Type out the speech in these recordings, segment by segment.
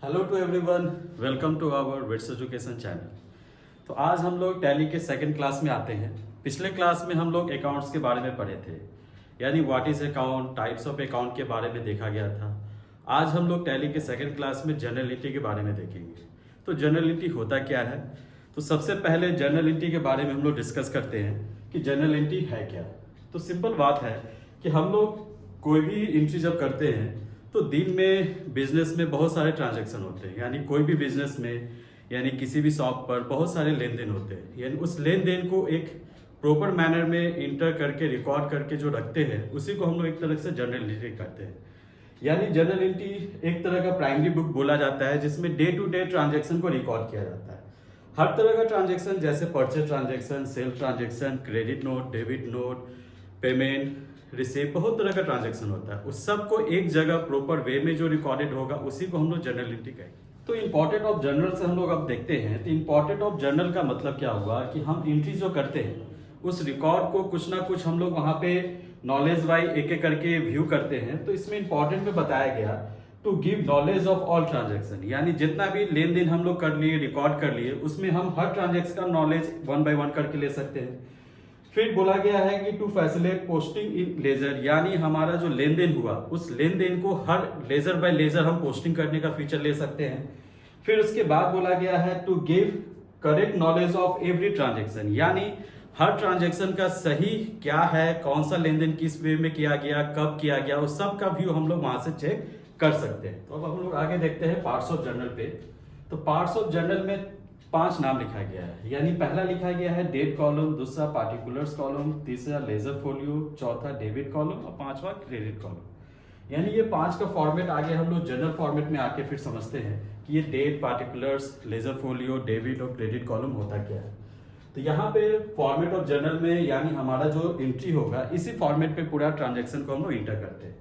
Hello to everyone, welcome to our Wits education channel. तो आज हम लोग टैली के सेकंड क्लास में आते हैं। पिछले क्लास में हम लोग अकाउंट्स के बारे में पढ़े थे, यानी what is account, types of account के बारे में देखा गया था। आज हम लोग टैली के सेकंड क्लास में जनरलिटी के बारे में देखेंगे। तो जनरलिटी होता क्या है? तो सबसे पहले जनरलिटी के बारे में हम लोग डिस्कस करते हैं कि जनरलिटी है क्या। तो सिंपल बात है कि हम लोग कोई भी एंट्री जब करते हैं तो दिन में बिजनेस में बहुत सारे ट्रांजैक्शन होते हैं, यानी कोई भी बिजनेस में यानी किसी भी शॉप पर बहुत सारे लेन देन होते हैं। यानी उस लेन देन को एक प्रॉपर मैनर में इंटर करके रिकॉर्ड करके जो रखते हैं उसी को हम लोग एक तरह से जनरलिटी करते हैं। यानी जनरलिटी एक तरह का प्राइमरी बुक बोला जाता है जिसमें डे टू डे ट्रांजेक्शन को रिकॉर्ड किया जाता है। हर तरह का ट्रांजेक्शन जैसे purchase transaction, sale transaction, credit note, debit note, payment, receive, बहुत तरह का ट्रांजैक्शन होता है। उस सब को एक जगह प्रॉपर वे में जो रिकॉर्डेड होगा उसी को हम लोग जनरलिटी कहेंगे। तो इंपॉर्टेंट ऑफ जर्नल से हम लोग अब देखते हैं। तो इंपॉर्टेंट ऑफ जर्नल का मतलब क्या हुआ कि हम एंट्री जो करते हैं उस रिकॉर्ड को कुछ ना कुछ हम लोग वहां पे नॉलेज वाइज एक एक करके व्यू करते हैं। तो इसमें इंपॉर्टेंट में बताया गया to give knowledge of all transaction, यानी जितना भी लेन देन हम लोग कर लिए, रिकॉर्ड कर लिए, उसमें हम हर ट्रांजेक्शन का नॉलेज वन बाय वन करके ले सकते हैं। फिर बोला गया है कि to facilitate posting in ledger, यानी हमारा जो लेन देन हुआ उस लेन देन को हर लेजर बाय लेजर हम पोस्टिंग करने का फीचर ले सकते हैं। फिर उसके बाद बोला गया है to give correct knowledge of every transaction, यानी हर ट्रांजेक्शन का सही क्या है, कौन सा लेन देन किस वे में किया गया, कब किया गया, उस सब का व्यू हम लोग वहां से चेक कर सकते हैं। तो अब हम लोग आगे देखते हैं पार्ट्स ऑफ जर्नल पे। तो पार्ट्स ऑफ जर्नल में 5 नाम लिखा गया है, यानी पहला लिखा गया है डेट कॉलम, दूसरा पार्टिकुलर्स कॉलम, तीसरा लेजर फोलियो, चौथा डेबिट कॉलम और 5वां क्रेडिट कॉलम। यानी ये 5 का फॉर्मेट आगे हम लोग जनरल फॉर्मेट में आके फिर समझते हैं कि ये date, particulars, ledger folio, debit और क्रेडिट कॉलम होता क्या है। तो यहाँ पे फॉर्मेट ऑफ जर्नल में यानी हमारा जो एंट्री होगा इसी फॉर्मेट पे पूरा ट्रांजेक्शन को हम लोग इंटर करते हैं।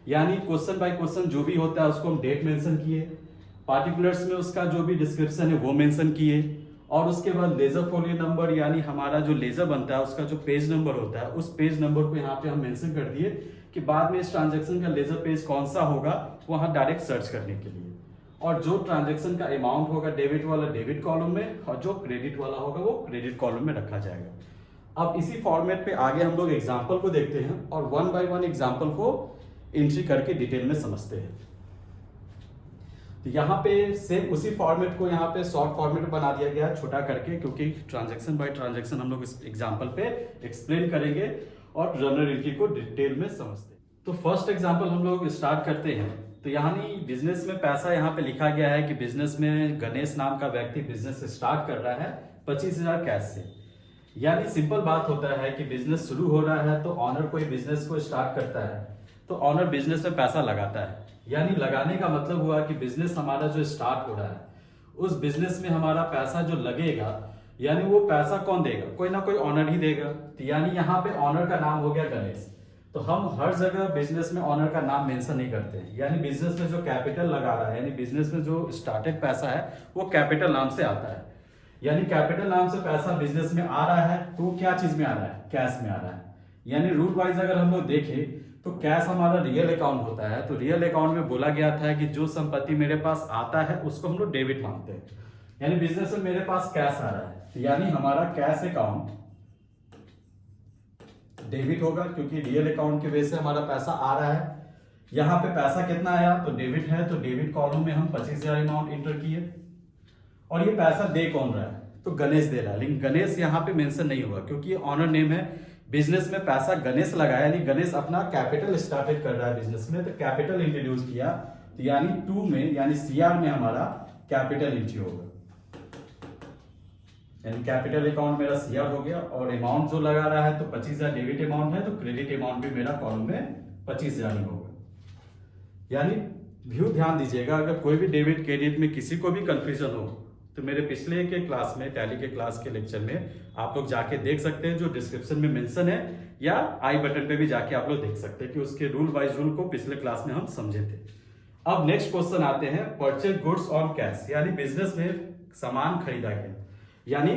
यानी क्वेश्चन बाय क्वेश्चन जो भी होता है उसको हम डेट मेंशन किए, पार्टिकुलर्स में उसका जो भी डिस्क्रिप्शन है वो मेंशन किए, और उसके बाद लेजर फोलियो नंबर यानी हमारा जो लेजर बनता है उसका जो पेज नंबर होता है उस पेज नंबर को यहाँ पे हम मेंशन कर दिए कि बाद में इस ट्रांजैक्शन का लेजर पेज कौन सा होगा वहां डायरेक्ट सर्च करने के लिए। और जो ट्रांजैक्शन का अमाउंट होगा डेबिट वाला डेबिट कॉलम में और जो क्रेडिट वाला होगा वो क्रेडिट कॉलम में रखा जाएगा। अब इसी फॉर्मेट पे आगे हम लोग एग्जाम्पल को देखते हैं और वन बाय वन एग्जाम्पल को एंट्री करके डिटेल में समझते हैं। तो यहाँ पे सेम उसी फॉर्मेट को यहाँ पे शॉर्ट फॉर्मेट बना दिया गया छोटा करके, क्योंकि ट्रांजैक्शन बाय ट्रांजैक्शन हम लोग इस एग्जांपल पे एक्सप्लेन करेंगे और जनरलिटी को डिटेल में समझते हैं। तो फर्स्ट एग्जांपल हम लोग स्टार्ट करते हैं। तो यानी बिजनेस में पैसा यहाँ पे लिखा गया है कि बिजनेस में गणेश नाम का व्यक्ति बिजनेस स्टार्ट कर रहा है 25,000 कैश से। यानी सिंपल बात होता है कि बिजनेस शुरू हो रहा है तो ऑनर कोई बिजनेस को स्टार्ट करता है तो ऑनर बिजनेस में पैसा लगाता है। यानी लगाने का मतलब हुआ कि बिजनेस हमारा जो स्टार्ट हो रहा है उस बिजनेस में हमारा पैसा जो लगेगा, यानी वो पैसा कौन देगा? कोई ना कोई ऑनर ही देगा। तो यानी यहाँ पे ऑनर का नाम हो गया गणेश। तो हम हर जगह बिजनेस में ऑनर का नाम मेंशन नहीं करते हैं। यानी बिजनेस में जो कैपिटल लगा रहा है, यानी बिजनेस में जो स्टार्टेड पैसा है वो कैपिटल नाम से आता है। यानी कैपिटल नाम से पैसा बिजनेस में आ रहा है तो क्या चीज में आ रहा है? कैश में आ रहा है। यानी रूल वाइज अगर हम लोग देखें तो कैश हमारा रियल अकाउंट होता है। तो रियल अकाउंट में बोला गया था कि जो संपत्ति मेरे पास आता है उसको हम लोग डेबिट मानते हैं। यानी बिजनेस में मेरे पास कैश आ रहा है तो यानी हमारा कैश अकाउंट डेबिट होगा, क्योंकि रियल अकाउंट के वजह से हमारा पैसा आ रहा है। यहाँ पे पैसा कितना आया तो डेबिट है, तो डेबिट कॉलम में हम 25,000 अमाउंट इंटर किए। और ये पैसा दे कौन रहा है? तो गणेश दे रहा है, लेकिन गणेश यहाँ पे मेंशन नहीं हुआ क्योंकि ये ऑनर नेम है। बिजनेस में पैसा गणेश लगाया, यानी गणेश अपना कैपिटल स्टार्टेड कर रहा है बिजनेस में, तो कैपिटल इंट्रोड्यूस किया। तो यानी 2 में यानी सीआर में हमारा कैपिटल एंट्री होगा। यानी कैपिटल अकाउंट मेरा सीआर हो गया और अमाउंट जो लगा रहा है तो 25,000 डेबिट अमाउंट है तो क्रेडिट अमाउंट भी मेरा कॉलम में 25,000 ही होगा। यानी व्यू ध्यान दीजिएगा, अगर कोई भी डेबिट क्रेडिट में किसी को भी कंफ्यूजन हो तो मेरे पिछले के क्लास में, टैली के क्लास के लेक्चर में आप लोग जाके देख सकते हैं, जो डिस्क्रिप्शन में मेंशन है, या आई बटन पे भी जाके आप लोग देख सकते हैं कि उसके रूल वाइज रूल को पिछले क्लास में हम समझे थे। अब नेक्स्ट क्वेश्चन आते हैं परचेज गुड्स ऑन कैश। यानी बिजनेस में सामान खरीदा गया, यानी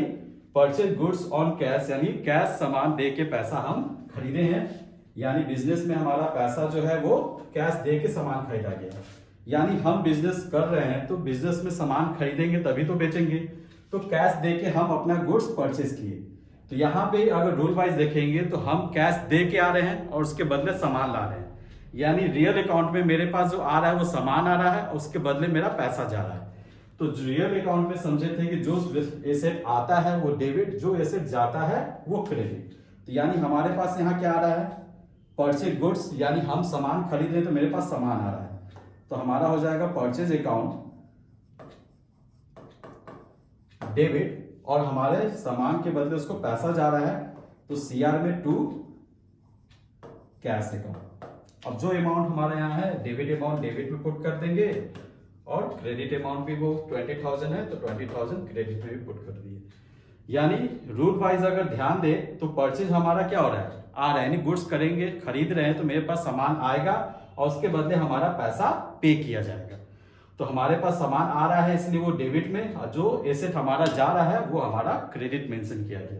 परचेज गुड्स ऑन कैश, यानी कैश सामान दे के पैसा हम खरीदे हैं। यानी बिजनेस में हमारा पैसा जो है वो कैश दे के सामान खरीदा गया। यानी हम बिजनेस कर रहे हैं तो बिजनेस में सामान खरीदेंगे तभी तो बेचेंगे, तो कैश दे के हम अपना गुड्स परचेज किए। तो यहाँ पे अगर रूल वाइज देखेंगे तो हम कैश दे के आ रहे हैं और उसके बदले सामान ला रहे हैं, यानी रियल अकाउंट में मेरे पास जो आ रहा है वो सामान आ रहा है, उसके बदले मेरा पैसा जा रहा है। तो रियल अकाउंट में समझे थे कि जो एसेट आता है वो डेबिट, जो एसेट जाता है वो क्रेडिट। तो यानी हमारे पास यहाँ क्या आ रहा है, परचेज गुड्स, यानी हम सामान खरीद रहे हैं तो मेरे पास सामान आ रहा है, तो हमारा हो जाएगा परचेज अकाउंट डेबिट, और हमारे सामान के बदले उसको पैसा जा रहा है, तो सीआर में टू कैश अकाउंट। अब जो अमाउंट हमारे यहाँ है डेबिट अमाउंट डेबिट में पुट कर देंगे, और क्रेडिट अमाउंट भी वो 20,000 है तो 20,000 क्रेडिट में भी पुट कर दिए। यानी रूल वाइज अगर ध्यान दे तो परचेज हमारा क्या हो रहा है, आ रहा है, यानी गुड्स करेंगे, खरीद रहे हैं तो मेरे पास सामान आएगा और उसके बदले हमारा पैसा पे किया जाएगा। तो हमारे पास सामान आ रहा है इसलिए वो डेबिट में, और जो एसेट हमारा जा रहा है वो हमारा क्रेडिट मेंशन किया गया।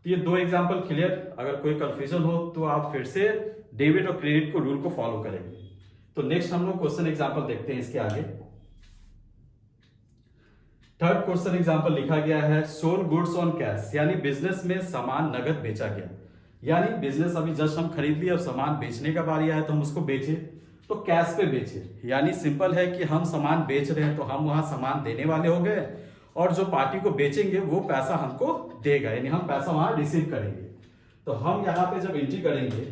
तो ये दो एग्जांपल क्लियर, अगर कोई कंफ्यूजन हो तो आप फिर से डेबिट और क्रेडिट को रूल को फॉलो करेंगे। तो नेक्स्ट हम लोग क्वेश्चन एग्जांपल देखते हैं इसके आगे। थर्ड क्वेश्चन एग्जांपल लिखा गया है सोल्ड गुड्स ऑन कैश, यानी बिजनेस में सामान नगद बेचा गया, यानी बिजनेस अभी जस्ट हम खरीद लिए, अब सामान बेचने का बारी आया तो हम उसको बेचे, तो कैश पे बेचे। यानी सिंपल है कि हम सामान बेच रहे हैं तो हम वहां सामान देने वाले हो गए, और जो पार्टी को बेचेंगे वो पैसा हमको देगा, यानी हम पैसा वहां रिसीव करेंगे। तो हम यहाँ पे जब एंट्री करेंगे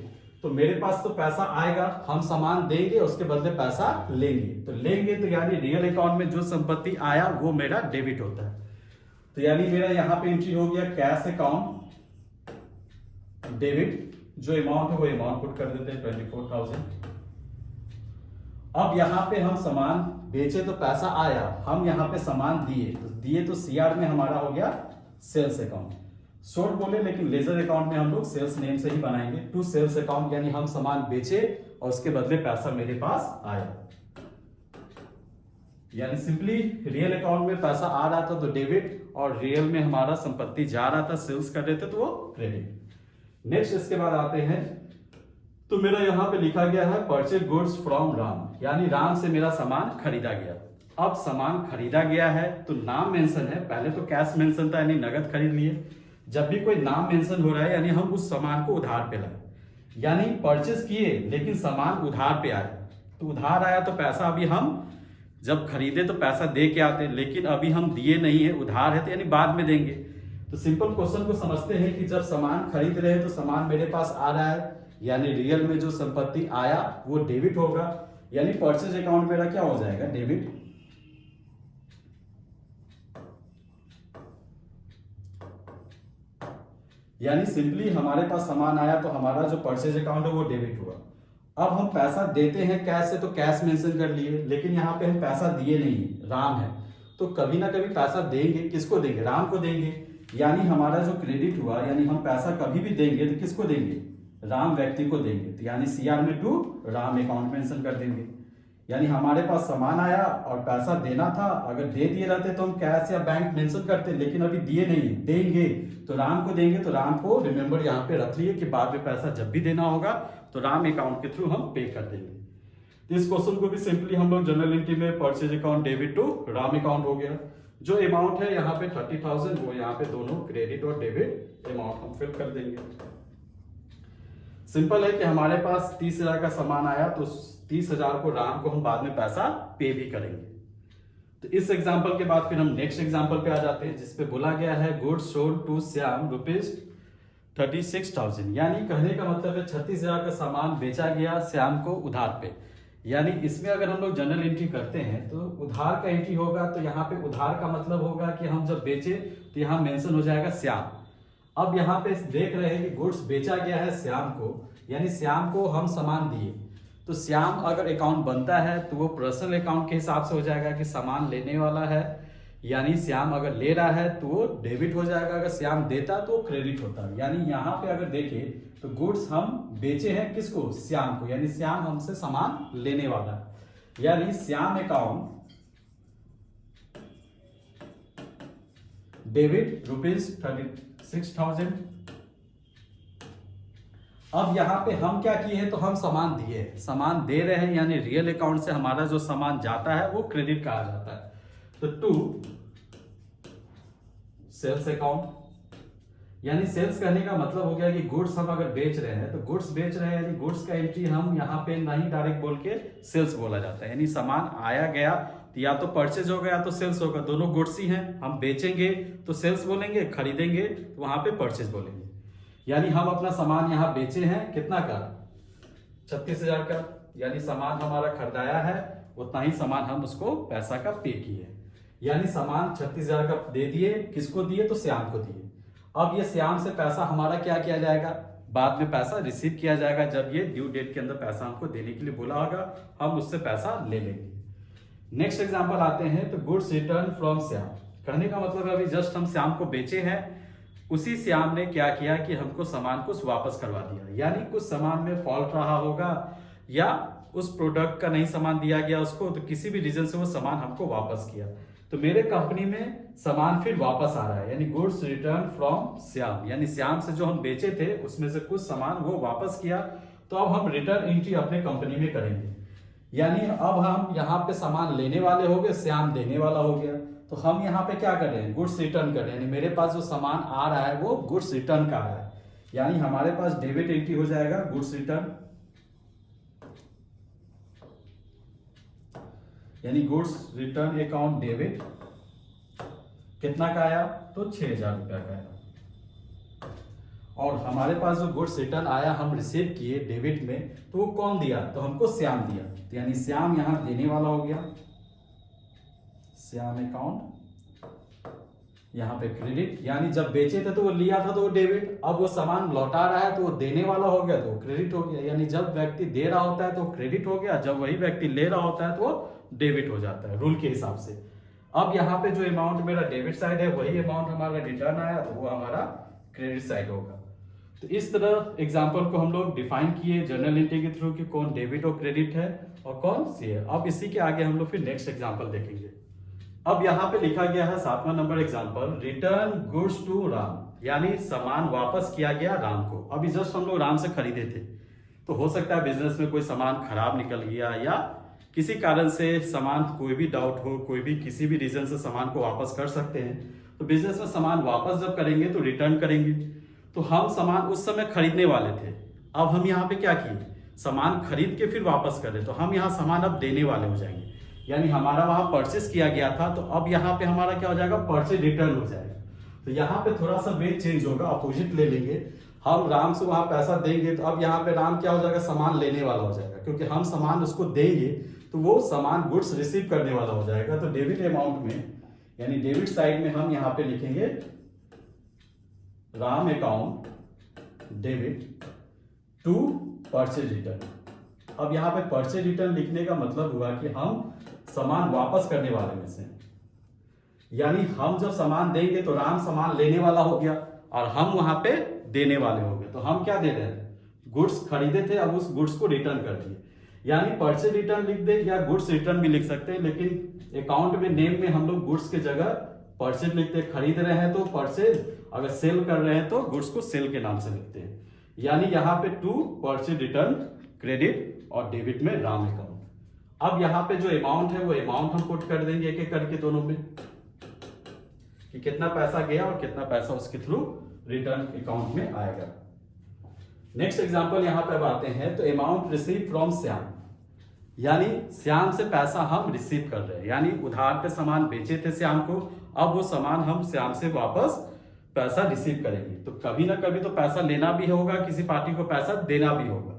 तो मेरे पास तो पैसा आएगा, हम सामान देंगे उसके बदले पैसा लेंगे, तो लेंगे तो यानी रियल अकाउंट में जो संपत्ति आया वो मेरा डेबिट होता है। तो यानी मेरा यहाँ पे एंट्री हो गया कैश अकाउंट डेबिट, जो अमाउंट है वो अमाउंट पुट कर देते हैं 24,000। अब यहाँ पे हम सामान बेचे तो पैसा आया, हम यहाँ पे सामान दिए तो सीआर में हमारा हो गया सेल्स अकाउंट। शॉर्ट बोले लेकिन लेजर अकाउंट में हम लोग सेल्स नेम से ही बनाएंगे, टू सेल्स अकाउंट, यानी हम सामान बेचे और उसके बदले पैसा मेरे पास आया। यानी सिंपली रियल अकाउंट में पैसा आ रहा था तो डेबिट, और रियल में हमारा संपत्ति जा रहा था सेल्स कर रहे थे तो वो क्रेडिट। नेक्स्ट इसके बाद आते हैं, तो मेरा यहाँ पे लिखा गया है परचेज गुड्स फ्रॉम राम, यानी राम से मेरा सामान खरीदा गया। अब सामान खरीदा गया है तो नाम मेंशन है, पहले तो कैश मेंशन था यानी नगद खरीद लिए, जब भी कोई नाम मेंशन हो रहा है यानी हम उस सामान को उधार पे लाए, यानी परचेज किए लेकिन सामान उधार पे आया। तो उधार आया तो पैसा अभी हम जब खरीदे तो पैसा दे के आते, लेकिन अभी हम दिए नहीं है, उधार है तो यानी बाद में देंगे। तो सिंपल क्वेश्चन को समझते हैं कि जब सामान खरीद रहे हैं तो सामान मेरे पास आ रहा है, यानी रियल में जो संपत्ति आया वो डेबिट होगा, यानी परचेज अकाउंट मेरा क्या हो जाएगा डेबिट। यानी सिंपली हमारे पास सामान आया तो हमारा जो परचेज अकाउंट है वो डेबिट हुआ। अब हम पैसा देते हैं कैश से तो कैश मेंशन कर लिए, लेकिन यहाँ पे हम पैसा दिए नहीं, राम है तो कभी ना कभी पैसा देंगे, किसको देंगे, राम को देंगे। यानी हमारा जो क्रेडिट हुआ, यानी हम पैसा कभी भी देंगे तो किसको देंगे, राम व्यक्ति को देंगे, तो यानी सीआर में टू राम अकाउंट मेंशन कर देंगे। यानी हमारे पास सामान आया और पैसा देना था, अगर दे दिए रहते तो हम कैश या बैंक मेंशन करते, लेकिन अभी दिए नहीं, देंगे तो राम को देंगे, तो राम को रिमेंबर यहाँ पे रख लिए कि बाद में पैसा जब भी देना होगा तो राम अकाउंट के थ्रू हम पे कर देंगे। तो इस क्वेश्चन को भी सिंपली हम लोग जनरल एंट्री में purchase account debit to Ram account हो गया। जो अमाउंट है यहाँ पे 30,000, वो यहाँ पे दोनों क्रेडिट और डेबिट अमाउंट हम फिल कर देंगे। सिंपल है कि हमारे पास 30,000 का सामान आया तो 30,000 को राम को हम बाद में पैसा पे भी करेंगे। तो इस एग्जांपल के बाद फिर हम नेक्स्ट एग्जांपल पे आ जाते हैं, जिसपे बोला गया है गुड्स सोल्ड टू श्याम ₹36,000, यानी कहने का मतलब है 36,000 का सामान बेचा गया श्याम को उधार पे। यानी इसमें अगर हम लोग जनरल एंट्री करते हैं तो उधार का एंट्री होगा, तो यहाँ पे उधार का मतलब होगा कि हम जब बेचे तो यहाँ मेंशन हो जाएगा श्याम। अब यहाँ पे देख रहे हैं कि गुड्स बेचा गया है श्याम को, यानी श्याम को हम सामान दिए, तो श्याम अगर अकाउंट बनता है तो वो पर्सनल अकाउंट के हिसाब से हो जाएगा कि सामान लेने वाला है, यानी श्याम अगर ले रहा है तो वो डेबिट हो जाएगा, अगर श्याम देता तो वो क्रेडिट होता है। यानी यहाँ पे अगर देखें तो गुड्स हम बेचे हैं किसको, श्याम को, यानी श्याम हमसे सामान लेने वाला है, यानी श्याम अकाउंट डेबिट ₹36,000। अब यहाँ पे हम क्या किए हैं, तो हम सामान दिए हैं, सामान दे रहे हैं, यानी रियल अकाउंट से हमारा जो सामान जाता है वो क्रेडिट कहा जाता है। तो टू सेल्स अकाउंट, यानी सेल्स करने का मतलब हो गया कि गुड्स हम अगर बेच रहे हैं तो गुड्स बेच रहे हैं, यानी गुड्स का एंट्री हम यहाँ पे नहीं डायरेक्ट बोल के सेल्स बोला जाता है। यानी सामान आया गया तो या तो परचेज होगा या तो सेल्स होगा, दोनों गुड्स ही हैं। हम बेचेंगे तो सेल्स बोलेंगे, खरीदेंगे तो वहां पे परचेज बोलेंगे। यानी हम अपना सामान यहाँ बेचे हैं, कितना का, 36,000 का, यानी सामान हमारा खरीदाया है, उतना ही सामान हम उसको पैसा का पे किए। यानी सामान 36,000 का दे दिए, किसको दिए, तो श्याम को दिए। अब ये श्याम से पैसा हमारा क्या किया जाएगा, बाद में पैसा रिसीव किया जाएगा। जब ये ड्यू डेट के अंदर पैसा हमको देने के लिए बोला होगा, हम उससे पैसा ले लेंगे। नेक्स्ट एग्जांपल आते हैं, तो गुड्स रिटर्न फ्रॉम श्याम। कहने का मतलब अभी जस्ट हम श्याम को बेचे हैं, उसी श्याम ने क्या किया कि हमको सामान कुछ वापस करवा दिया। यानी कुछ सामान में फॉल्ट रहा होगा या उस प्रोडक्ट का नहीं सामान दिया गया उसको, तो किसी भी रीजन से वो सामान हमको वापस किया। तो मेरे कंपनी में सामान फिर वापस आ रहा है, यानी गुड्स रिटर्न फ्रॉम श्याम, यानी श्याम से जो हम बेचे थे उसमें से कुछ सामान वो वापस किया। तो अब हम रिटर्न एंट्री अपने कंपनी में करेंगे। यानी अब हम यहाँ पे सामान लेने वाले हो गए, श्याम देने वाला हो गया। तो हम यहाँ पे क्या कर रहे हैं, गुड्स रिटर्न कर रहे हैं। यानी मेरे पास जो सामान आ रहा है वो गुड्स रिटर्न का है, यानी हमारे पास डेबिट एंट्री हो जाएगा गुड्स रिटर्न। यानी गुड्स रिटर्न अकाउंट डेबिट कितना का आया, तो 6,000 रुपया का आया। और हमारे पास जो गुड्स रिटर्न आया हम रिसीव किए डेबिट में, तो वो कौन दिया, तो हमको श्याम दिया। तो यानी श्याम यहां देने वाला हो गया, श्याम अकाउंट यहाँ पे क्रेडिट। यानी जब बेचे थे तो वो लिया था तो वो डेबिट, अब वो सामान लौटा रहा है तो वो देने वाला हो गया तो वो क्रेडिट हो गया। यानी जब व्यक्ति दे रहा होता है तो क्रेडिट हो गया, जब वही व्यक्ति ले रहा होता है तो वो डेबिट हो जाता है रूल के हिसाब से। अब यहाँ पे जो अमाउंट मेरा डेबिट साइड है वही अमाउंट हमारा रिटर्न आया तो वो हमारा क्रेडिट साइड होगा। तो इस तरह एग्जाम्पल को हम लोग डिफाइन किए जर्नल एंट्री के थ्रू कि कौन डेबिट और क्रेडिट है और कौन सी है। अब इसी के आगे हम लोग फिर नेक्स्ट एग्जाम्पल देखेंगे। अब यहाँ पे लिखा गया है 7वां नंबर example, return goods to Ram, यानी सामान वापस किया गया राम को। अभी जस्ट हम लोग राम से खरीदे थे, तो हो सकता है बिजनेस में कोई सामान खराब निकल गया या किसी कारण से सामान कोई भी डाउट हो, कोई भी किसी भी रीजन से सामान को वापस कर सकते हैं। तो बिजनेस में सामान वापस जब करेंगे तो रिटर्न करेंगे। तो हम सामान उस समय खरीदने वाले थे, अब हम यहाँ पे क्या किए, सामान खरीद के फिर वापस कर रहे, तो हम यहाँ सामान अब देने वाले हो जाएंगे। यानी हमारा वहां परचेस किया गया था, तो अब यहाँ पे हमारा क्या हो जाएगा, परचेज रिटर्न हो जाएगा। तो यहाँ पे थोड़ा सा वेट चेंज होगा, अपोजिट ले लेंगे। हम राम से वहां पैसा देंगे तो अब यहाँ पे राम क्या हो जाएगा, सामान लेने वाला हो जाएगा, क्योंकि हम सामान उसको देंगे तो वो सामान गुड्स रिसीव करने वाला हो जाएगा। तो डेबिट अमाउंट में, यानी डेबिट साइड में हम यहाँ पे लिखेंगे Ram account debit to purchase return. अब यहाँ पे परचेज रिटर्न लिखने का मतलब हुआ कि हम सामान वापस करने वाले में से, यानी हम जब सामान देंगे तो राम सामान लेने वाला हो गया और हम वहां पे देने वाले हो गए। तो हम क्या दे रहे हैं, गुड्स खरीदे थे, अब उस गुड्स को रिटर्न कर दिए। यानी परचेज रिटर्न लिख दे या गुड्स रिटर्न भी लिख सकते हैं, लेकिन अकाउंट में नेम में हम लोग गुड्स के जगह परचेज लिखते हैं। खरीद रहे हैं तो परचेज, अगर सेल कर रहे हैं तो गुड्स को सेल के नाम से लिखते हैं। यानी यहाँ पे टू परचेज रिटर्न क्रेडिट और डेबिट में राम अकाउंट। अब यहाँ पे जो अमाउंट है वो अमाउंट हम पुट कर देंगे एक एक करके दोनों में, कि कितना पैसा गया और कितना पैसा उसके थ्रू रिटर्न अकाउंट में आएगा। नेक्स्ट एग्जांपल यहाँ पे अब आते हैं, तो अमाउंट रिसीव फ्रॉम श्याम, यानी श्याम से पैसा हम रिसीव कर रहे हैं। यानी उधार पे सामान बेचे थे श्याम को, अब वो सामान हम श्याम से वापस पैसा रिसीव करेंगे। तो कभी ना कभी तो पैसा लेना भी होगा, किसी पार्टी को पैसा देना भी होगा।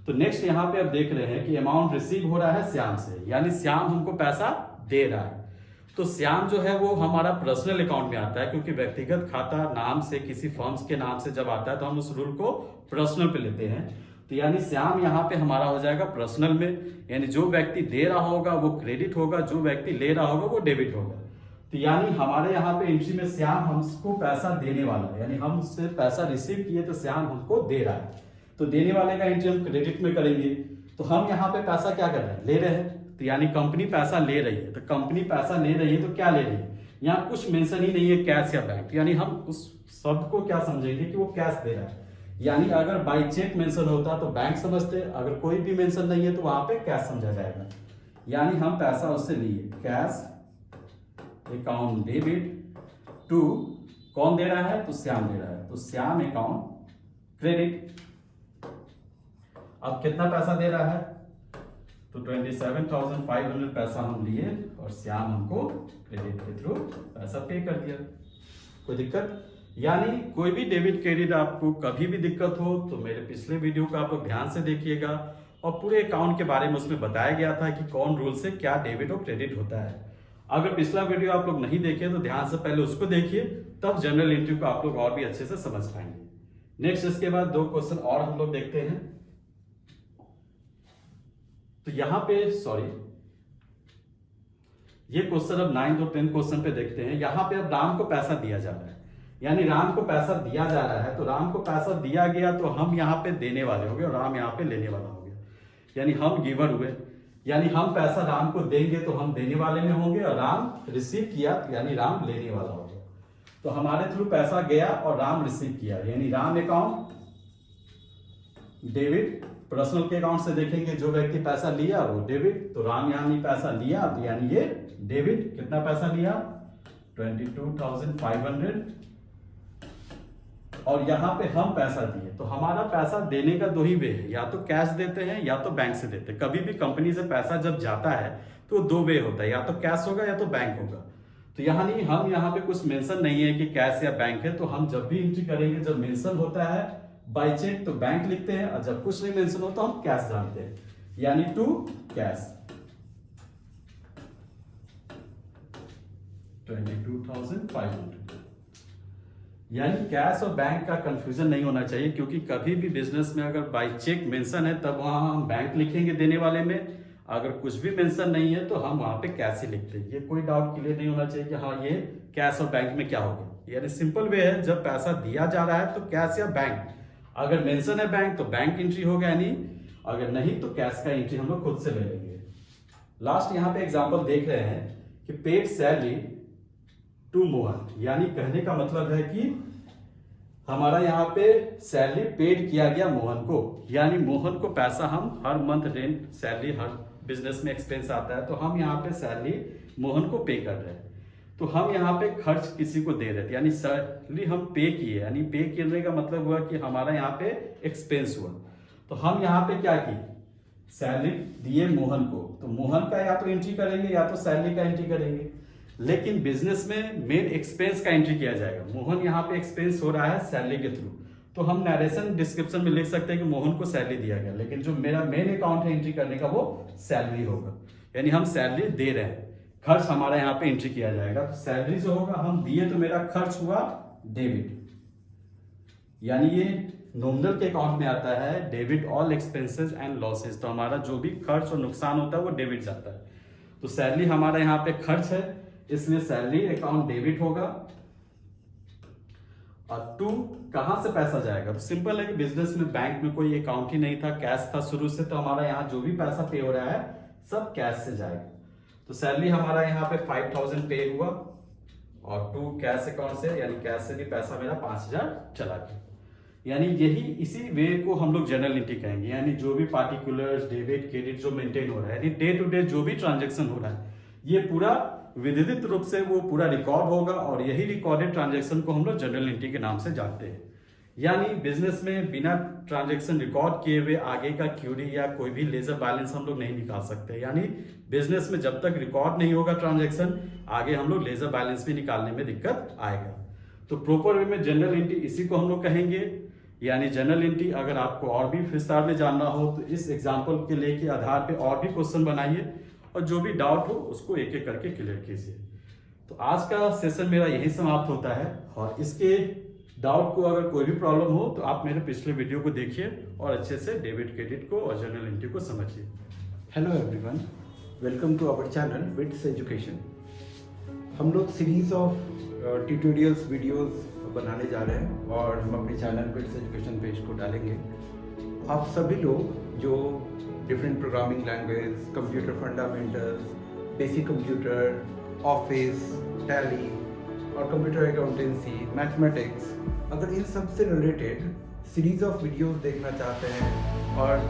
तो नेक्स्ट यहाँ पे अब देख रहे हैं कि अमाउंट रिसीव हो रहा है श्याम से, यानी श्याम हमको पैसा दे रहा है। तो श्याम जो है वो हमारा पर्सनल अकाउंट में आता है, क्योंकि व्यक्तिगत खाता नाम से किसी फर्म्स के नाम से जब आता है तो हम उस रूल को पर्सनल पे लेते हैं। तो यानी श्याम यहाँ पे हमारा हो जाएगा पर्सनल में, यानी जो व्यक्ति दे रहा होगा वो क्रेडिट होगा, जो व्यक्ति ले रहा होगा वो डेबिट होगा। तो यानी हमारे यहाँ पे एंट्री में श्याम हमको पैसा देने वाला है, यानी हम उससे पैसा रिसीव किए तो श्याम हमको दे रहा है। तो देने वाले का एंट्री हम क्रेडिट में करेंगे। तो हम यहाँ पे पैसा क्या कर रहे हैं, ले रहे हैं। तो यानी कंपनी पैसा ले रही है, तो कंपनी पैसा ले रही है तो क्या ले रही है, यहाँ कुछ मेंशन ही नहीं है कैश या बैंक, यानी हम उस शब्द को क्या समझेंगे कि वो कैश दे रहा है। यानी अगर बाई चेक मेंशन होता तो बैंक समझते, अगर कोई भी मेंशन नहीं है तो वहां पे कैश समझा जाएगा। यानी हम पैसा उससे लिए, कैश अकाउंट डेबिट टू, कौन दे रहा है तो श्याम दे रहा है, तो श्याम अकाउंट क्रेडिट। अब कितना पैसा दे रहा है तो 27,500 पैसा हम लिए और श्याम हमको क्रेडिट के थ्रू पैसा पे कर दिया। कोई दिक्कत? यानी कोई भी डेबिट क्रेडिट आपको कभी भी दिक्कत हो तो मेरे पिछले वीडियो को आप लोग ध्यान से देखिएगा और पूरे अकाउंट के बारे में उसमें बताया गया था कि कौन रूल से क्या डेबिट और क्रेडिट होता है। अगर पिछला वीडियो आप लोग नहीं देखे तो ध्यान से पहले उसको देखिए, तब जनरल एंट्री को आप लोग और भी अच्छे से समझ पाएंगे। नेक्स्ट इसके बाद 2 क्वेश्चन और हम लोग देखते हैं। तो यहां पे ये क्वेश्चन अब 9 और 10 क्वेश्चन पे देखते हैं। यहां पे अब राम को पैसा दिया जा रहा है, यानी राम को पैसा दिया जा रहा है, तो राम को पैसा दिया गया तो हम यहाँ पे देने वाले हो गए और राम यहाँ पे लेने वाला हो गया, यानी हम गिवर हुए। यानी हम पैसा राम को देंगे तो हम देने वाले में होंगे और राम रिसीव किया यानी राम लेने वाला हो गया। तो हमारे थ्रू पैसा गया और राम रिसीव किया, यानी राम अकाउंट डेबिट। पर्सनल के अकाउंट से देखेंगे जो व्यक्ति पैसा लिया वो डेबिट, तो राम यहाँ पैसा लिया यानी ये डेबिट। कितना पैसा लिया 22,500 और यहाँ पे हम पैसा दिए। तो हमारा पैसा देने का 2 ही वे है, या तो कैश देते हैं या तो बैंक से देते हैं। कभी भी कंपनी से पैसा जब जाता है तो 2 वे होता है, या तो कैश होगा या तो बैंक होगा। तो यहाँ नहीं, हम यहाँ पे कुछ मेंशन नहीं है कि कैश या बैंक है, तो हम जब भी एंट्री करेंगे जब मेंशन होता है बाय चेक तो बैंक लिखते हैं और जब कुछ नहीं मेंशन हो तो हम कैश जानते हैं, यानी टू कैश 22,500। यानी कैश और बैंक का कंफ्यूजन नहीं होना चाहिए, क्योंकि कभी भी बिजनेस में अगर बाय चेक मेंशन है तब वहां हम बैंक लिखेंगे देने वाले में, अगर कुछ भी मेंशन नहीं है तो हम वहां पे कैश ही लिखते हैं। ये कोई डाउट क्लियर नहीं होना चाहिए कि हाँ ये कैश और बैंक में क्या होगा। यानी सिंपल वे है, जब पैसा दिया जा रहा है तो कैश या बैंक, अगर मेंशन है बैंक तो बैंक एंट्री होगा, यानी अगर नहीं तो कैश का एंट्री हम लोग खुद से ले लेंगे। लास्ट यहाँ पे एग्जाम्पल देख रहे हैं कि पेड सैलरी टू मोहन, यानी कहने का मतलब है कि हमारा यहाँ पे सैलरी पेड किया गया मोहन को, यानी मोहन को पैसा हम हर मंथ रेंट सैलरी, हर बिजनेस में एक्सपेंस आता है तो हम यहाँ पे सैलरी मोहन को पे कर रहे हैं। तो हम यहाँ पे खर्च किसी को दे रहे थे, यानी सैलरी हम पे किए, यानी पे करने का मतलब हुआ कि हमारा यहाँ पे एक्सपेंस हुआ। तो हम यहाँ पे क्या की, सैलरी दिए मोहन को, तो मोहन का या तो एंट्री करेंगे या तो सैलरी का एंट्री करेंगे। लेकिन बिजनेस में मेन एक्सपेंस का एंट्री किया जाएगा। मोहन यहाँ पे एक्सपेंस हो रहा है सैलरी के थ्रू, तो हम नरेशन डिस्क्रिप्शन में लिख सकते हैं कि मोहन को सैलरी दिया गया, लेकिन जो मेरा मेन अकाउंट है एंट्री करने का वो सैलरी होगा, यानी हम सैलरी दे रहे हैं, खर्च हमारा यहाँ पे एंट्री किया जाएगा। तो सैलरी जो होगा हम दिए तो मेरा खर्च हुआ डेबिट, यानी ये नॉमिनल के अकाउंट में आता है debit all expenses and losses, तो हमारा जो भी खर्च और नुकसान होता है वो डेबिट जाता है। तो सैलरी हमारा यहाँ पे खर्च है, इसलिए सैलरी अकाउंट डेबिट होगा। और टू कहां से पैसा जाएगा, तो सिंपल है कि बिजनेस में बैंक में कोई अकाउंट ही नहीं था, कैश था शुरू से, तो हमारा यहाँ जो भी पैसा पे हो रहा है सब कैश से जाएगा। तो सैलरी हमारा यहाँ पे 5,000 पे हुआ और टू कैश अकाउंट से, यानी कैश से भी पैसा मेरा 5,000 चला गया। यानी यही इसी वे को हम लोग जनरल एंट्री कहेंगे, यानी जो भी पार्टिकुलर्स डेबिट क्रेडिट जो मेंटेन हो रहा है, यानी डे टू डे जो भी ट्रांजेक्शन हो रहा है ये पूरा विधित रूप से वो पूरा रिकॉर्ड होगा और यही रिकॉर्डेड ट्रांजैक्शन को हम लोग जनरल एंट्री के नाम से जानते हैं। यानी बिजनेस में बिना ट्रांजैक्शन रिकॉर्ड किए हुए आगे का क्यूरी या कोई भी लेजर बैलेंस हम लोग नहीं निकाल सकते। यानी बिजनेस में जब तक रिकॉर्ड नहीं होगा ट्रांजैक्शन, आगे हम लोग लेजर बैलेंस भी निकालने में दिक्कत आएगा। तो प्रॉपर वे में जनरल एंट्री इसी को हम लोग कहेंगे। यानी जनरल एंट्री अगर आपको और भी विस्तार में जानना हो तो इस एग्जाम्पल के लेके आधार पे और भी क्वेश्चन बनाइए और जो भी डाउट हो उसको एक एक करके क्लियर कीजिए। तो आज का सेशन मेरा यही समाप्त होता है और इसके डाउट को अगर कोई भी प्रॉब्लम हो तो आप मेरे पिछले वीडियो को देखिए और अच्छे से डेबिट क्रेडिट को और जनरल एंट्री को समझिए। Hello everyone, welcome to our channel Wits education. हम लोग सीरीज ऑफ ट्यूटोरियल्स वीडियोस बनाने जा रहे हैं और हम अपने चैनल विट्स एजुकेशन पेज को डालेंगे। आप सभी लोग जो different programming language, computer fundamentals, basic computer, office, tally और कंप्यूटर अकाउंटेंसी, मैथमेटिक्स, अगर इन सब से रिलेटेड सीरीज ऑफ वीडियोस देखना चाहते हैं और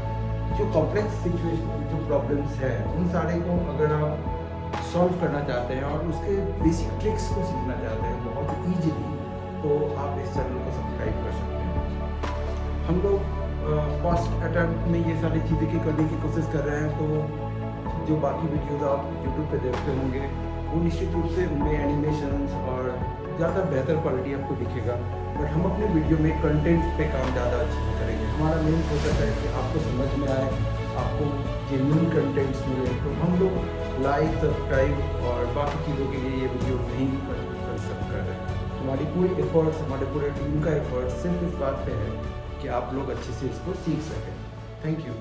जो कॉम्प्लेक्स सिचुएशन जो प्रॉब्लम्स हैं उन सारे को अगर आप सॉल्व करना चाहते हैं और उसके बेसिक ट्रिक्स को सीखना चाहते हैं बहुत ईजिली, तो आप इस चैनल को सब्सक्राइब कर सकते हैं। हम लोग फर्स्ट अटैम्प्ट में ये सारी चीज़ें करने की कोशिश कर रहे हैं, तो जो बाकी वीडियोस आप यूट्यूब पे देखते होंगे वो निश्चित रूप से उनमें एनिमेशंस और ज़्यादा बेहतर क्वालिटी आपको दिखेगा, बट हम अपने वीडियो में कंटेंट पे काम ज़्यादा अच्छे से करेंगे। हमारा मेन फोकस है कि आपको समझ में आए, आपको जेन्युइन कंटेंट्स मिले, तो हम लोग लाइक, सब्सक्राइब और बाकी चीज़ों के लिए ये वीडियो नहीं कर रहे हैं। हमारी पूरी एफर्ट्स, हमारे पूरे टीम का एफर्ट्स सिर्फ इस बात पे है कि आप लोग अच्छे से इसको सीख सकें। Thank you.